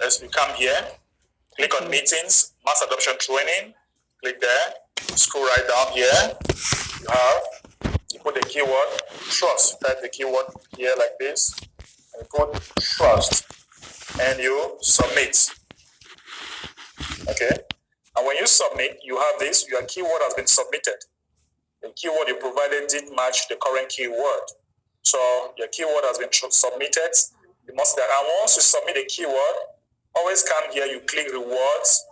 As we come here, click on meetings, mass adoption training, click there, scroll right down here. You put the keyword trust, type the keyword here like this, and put trust, and you submit. Okay, and when you submit, you have this, your keyword has been submitted. The keyword you provided didn't match the current keyword. So your keyword has been submitted. You must, and once you submit a keyword, always come here, you click rewards,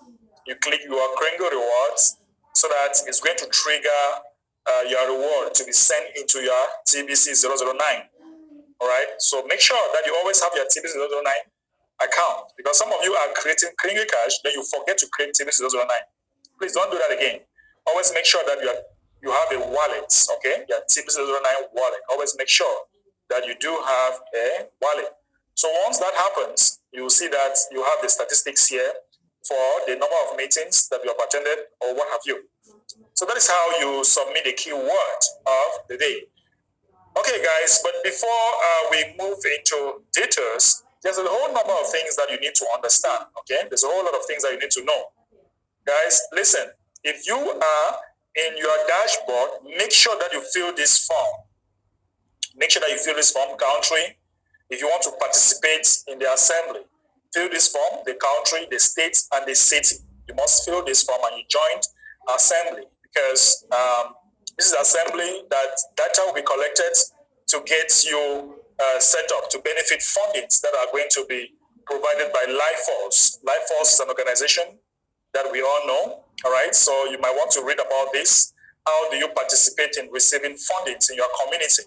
you click your Kringle rewards, so that it's going to trigger your reward to be sent into your TBC 009. All right, so make sure that you always have your TBC 009 account, because some of you are creating Kringle Cash, then you forget to create TBC 009. Please don't do that again. Always make sure that you have a wallet, okay? Your TBC 009 wallet. Always make sure that you do have a wallet. So once that happens, you will see that you have the statistics here for the number of meetings that you have attended or what have you. So that is how you submit the keyword of the day. Okay, guys, but before we move into details, there's a whole number of things that you need to understand, okay? There's a whole lot of things that you need to know. Guys, listen, if you are in your dashboard, make sure that you fill this form. Make sure that you fill this form, country. If you want to participate in the assembly, fill this form, the country, the state, and the city. You must fill this form and you joined assembly, because this is assembly that data will be collected to get you set up to benefit fundings that are going to be provided by LifeForce. LifeForce is an organization that we all know, all right? So you might want to read about this. How do you participate in receiving fundings in your community?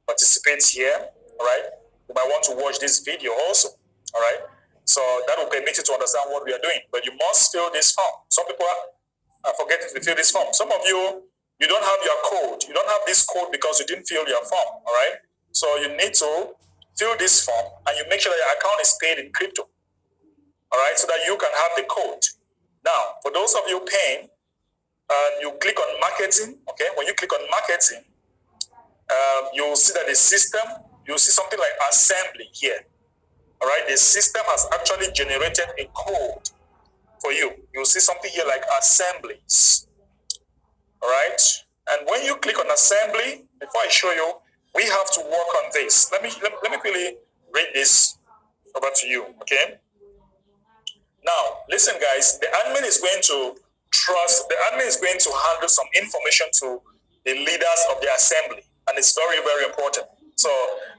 Participate here, all right? You might want to watch this video also, all right? So that will permit you to understand what we are doing. But you must fill this form. Some people are forgetting to fill this form. Some of you, you don't have your code. You don't have this code because you didn't fill your form, all right? So you need to fill this form and you make sure that your account is paid in crypto, all right? So that you can have the code. Now, for those of you paying, you click on marketing, okay? When you click on marketing, you'll see that the system, you'll see something like assembly here. All right, the system has actually generated a code for you. You'll see something here like assemblies. All right, and when you click on assembly, before I show you, we have to work on this. Let me quickly read this over to you, okay? Now, listen, guys, the admin is going to handle some information to the leaders of the assembly, and it's very, very important. So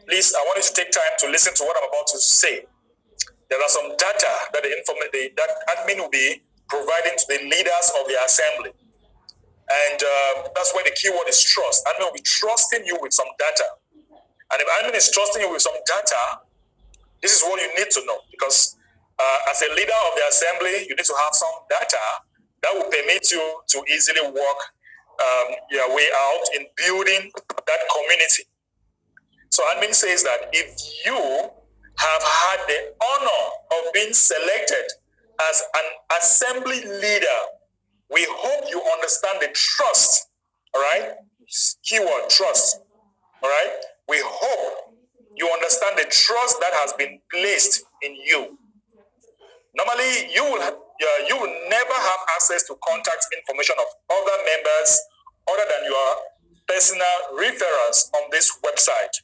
please, I want you to take time to listen to what I'm about to say. There are some data that that admin will be providing to the leaders of the assembly. And that's where the keyword is trust. Admin will be trusting you with some data. And if admin is trusting you with some data, this is what you need to know. Because as a leader of the assembly, you need to have some data that will permit you to easily work your way out in building that community. So admin says that if you have had the honor of being selected as an assembly leader, we hope you understand the trust, all right? Keyword, trust, all right? We hope you understand the trust that has been placed in you. Normally, you will never have access to contact information of other members other than your personal referrals on this website.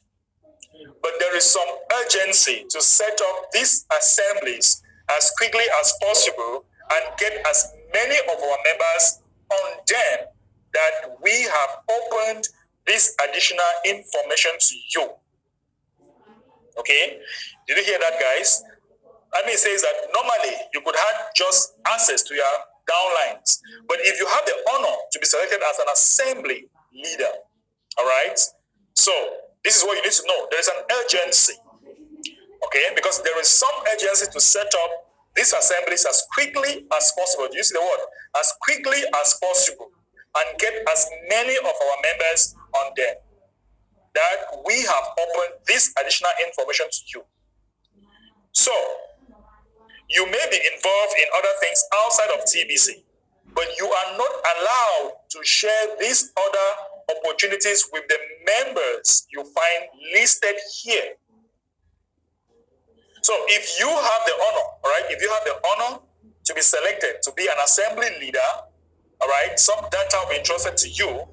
But there is some urgency to set up these assemblies as quickly as possible and get as many of our members on them that we have opened this additional information to you. Okay? Did you hear that, guys? I mean, it says that normally you could have just access to your downlines. But if you have the honor to be selected as an assembly leader, all right? So this is what you need to know. There is an urgency, okay? Because there is some urgency to set up these assemblies as quickly as possible. Do you see the word? As quickly as possible. And get as many of our members on them. That we have opened this additional information to you. So, you may be involved in other things outside of TBC, but you are not allowed to share these other opportunities with the members you find listed here. So if you have the honor, all right, if you have the honor to be selected to be an assembly leader, all right, some data will be entrusted to you.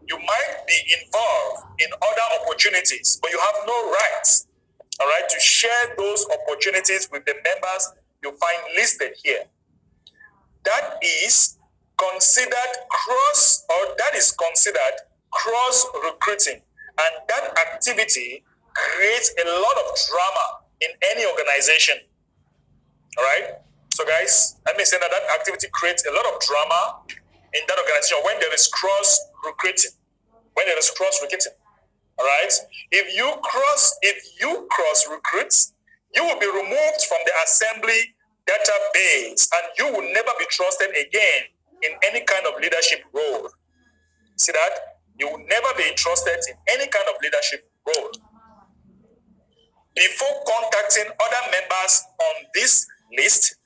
You might be involved in other opportunities, but you have no rights, all right, to share those opportunities with the members you find listed here. That is considered cross recruiting, and that activity creates a lot of drama in any organization. All right. So, guys, let me say that activity creates a lot of drama in that organization when there is cross recruiting. All right. If you cross recruit, you will be removed from the assembly database, and you will never be trusted again in any kind of leadership role. See that? You will never be trusted in any kind of leadership role. Before contacting other members on this list,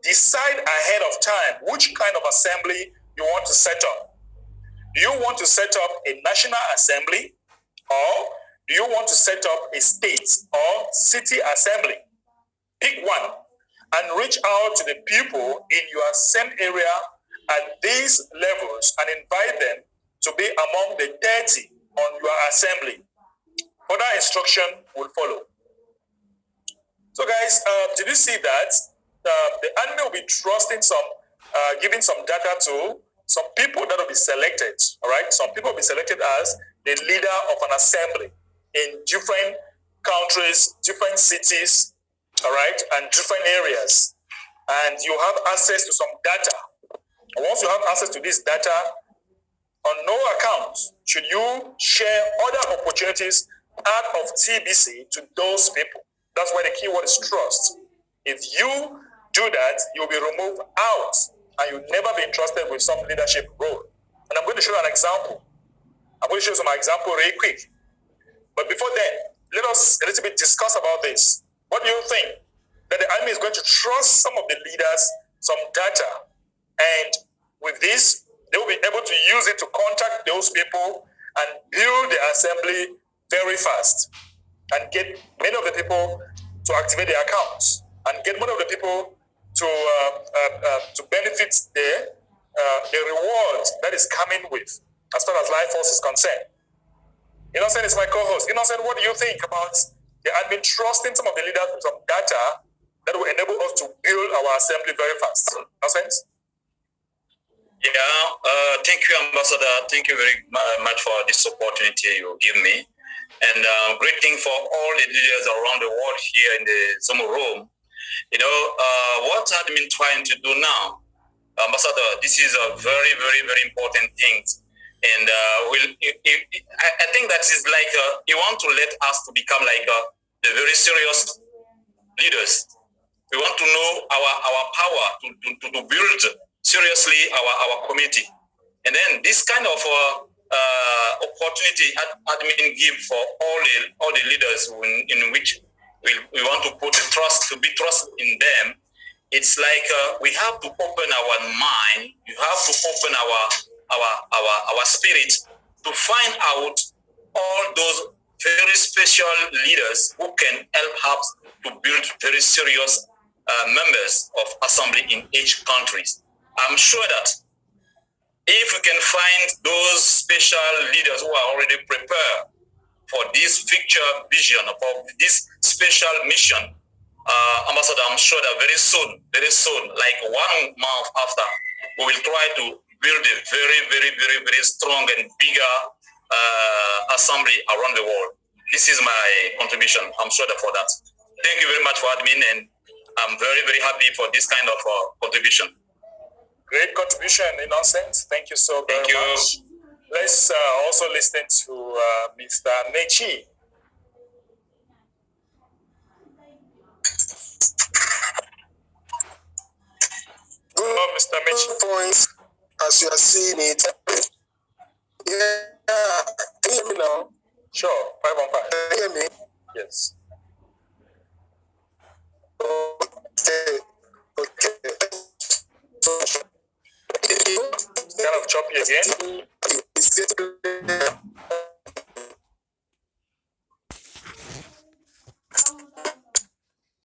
decide ahead of time which kind of assembly you want to set up. Do you want to set up a national assembly, or do you want to set up a state or city assembly? Pick one and reach out to the people in your same area at these levels and invite them to be among the 30 on your assembly. Further instruction will follow. So, guys, did you see that the admin will be trusting giving some data to some people that will be selected, all right? Some people will be selected as the leader of an assembly in different countries, different cities, all right, and different areas. And you have access to some data. And once you have access to this data, on no account should you share other opportunities out of TBC to those people. That's why the keyword is trust. If you do that, you'll be removed out and you'll never be entrusted with some leadership role. And I'm going to show you an example. I'm going to show you some example really quick. But before then, let us a little bit discuss about this. What do you think? That the army is going to trust some of the leaders some data, and with this, they will be able to use it to contact those people and build the assembly very fast and get many of the people to activate their accounts and get many of the people to benefit the reward that is coming with as far as Life Force is concerned. Innocent is my co-host. Innocent, what do you think about the admin trusting some of the leaders with some data that will enable us to build our assembly very fast? Innocent? Yeah, thank you, Ambassador. Thank you very much for this opportunity you give me. And great thing for all the leaders around the world here in the Zoom room. What admin trying to do now, Ambassador, this is a very, very, very important thing. And I think that is like you want to let us to become like the very serious leaders. We want to know our power to build seriously our community. And then this kind of opportunity admin give for all the leaders in which we want to put the trust, to be trust in them. It's like we have to open our mind. You have to open our spirit to find out all those very special leaders who can help us to build very serious members of assembly in each country. I'm sure that if we can find those special leaders who are already prepared for this future vision, for this special mission, Ambassador, I'm sure that very soon, like 1 month after, we will try to build a very, very, very, very strong and bigger assembly around the world. This is my contribution. I'm sure for that. Thank you very much for admin, and I'm very, very happy for this kind of contribution. Great contribution, Innocent. Thank you so very much. Let's also listen to Mr. Mechi. Hello, Mr. Mechi. Points, as you are seeing it. Yeah, can you hear me now? Sure, 515. Can you hear me? Yes. Okay. Kind of choppy again.